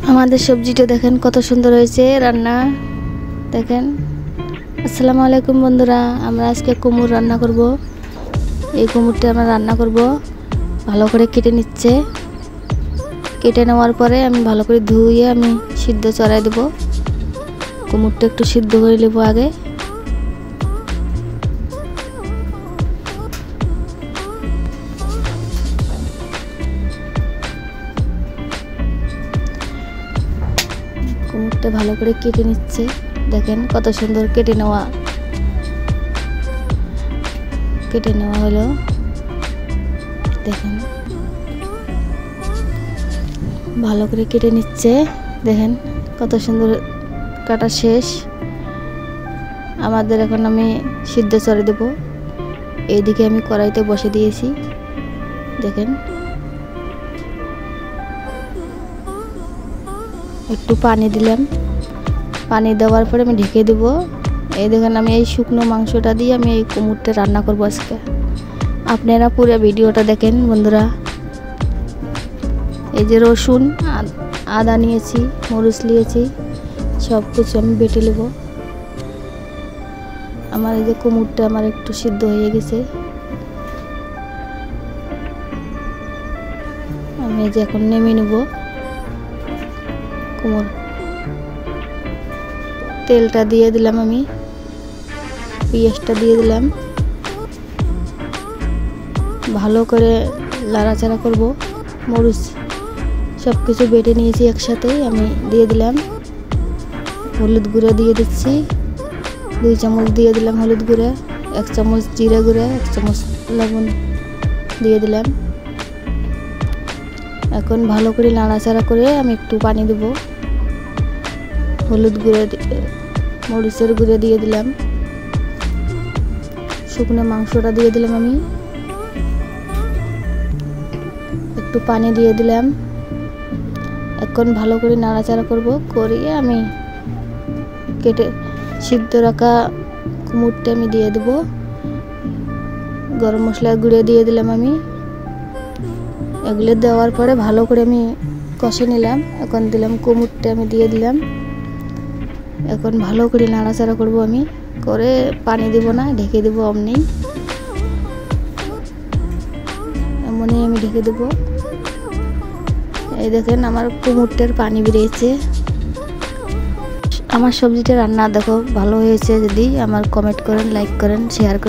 আমাদের সবজিটা দেখেন কত সুন্দর হয়েছে রান্না। দেখেন। আসসালামু আলাইকুম বন্ধুরা, আমরা আজকে কুমড় রান্না করব। এই কুমড়টা আমরা রান্না করব। ভালো করে কেটে নিচ্ছে। কেটে নেওয়ার পরে আমি ভালো করে ধুয়ে আমি সিদ্ধ চড়াই দেব। কুমড়টা একটু সিদ্ধ করে নেব আগে। কুমড়টা ভালো করে কেটে নিচ্ছে। দেখেন কত সুন্দর কেটে নেওয়া হলো। দেখেন ভালো করে কেটে নিচ্ছে। দেখেন কত সুন্দর কাটা শেষ। আমাদের এখন আমি সিদ্ধ চড়ে দেব। এইদিকে আমি কড়াইতে বসে দিয়েছি। দেখেন একটু পানি দিলাম। পানি দেওয়ার পরে আমি ঢেকে দেব। এই দেখেন আমি এই শুকনো মাংসটা দিয়ে আমি এই কুমড়টা রান্না করব আজকে। আপনারা পুরো ভিডিওটা দেখেন বন্ধুরা। এই যে রসুন আদা নিয়েছি, মরিচ নিয়েছি, সব কিছু আমি বেটে নেব। আমার এই যে কুমড়টা আমার একটু সিদ্ধ হয়ে গেছে। আমি এই যে এখন নেমে নেব কুমড়। তেলটা দিয়ে দিলাম, আমি পেঁয়াজটা দিয়ে দিলাম। ভালো করে নাড়াচাড়া করব। মরিচ সব কিছু বেটে নিয়েছি একসাথে আমি দিয়ে দিলাম। হলুদ গুঁড়ো দিয়ে দিচ্ছি, 2 চামচ দিয়ে দিলাম হলুদ গুঁড়ো, 1 চামচ জিরা গুঁড়ো, 1 চামচ লবণ দিয়ে দিলাম। এখন ভালো করে নাড়াচাড়া করে আমি একটু পানি দেব। হলুদ গুঁড়ো, মরিচের গুঁড়ো দিয়ে দিলাম। শুকনো মাংসটা দিয়ে দিলাম। আমি একটু পানি দিয়ে দিলাম। এখন ভালো করে নাড়াচাড়া করব। করিয়ে আমি কেটে সিদ্ধ রাখা কুমড়টা আমি দিয়ে দেব। গরম মশলার গুঁড়ো দিয়ে দিলাম আমি। এগুলো দেওয়ার পরে ভালো করে আমি কষে নিলাম। এখন দিলাম কুমড়টা আমি দিয়ে দিলাম। এখন ভালো করে নাড়াচাড়া করব আমি। করে পানি দেব না, ঢেকে দেব। এমনই আমি ঢেকে দেব। এই দেখেন আমার কুমড়টার পানি বেরিয়েছে। আমার সবজিটা রান্না দেখো ভালো হয়েছে যদি আমার কমেন্ট করেন, লাইক করেন, শেয়ার করেন।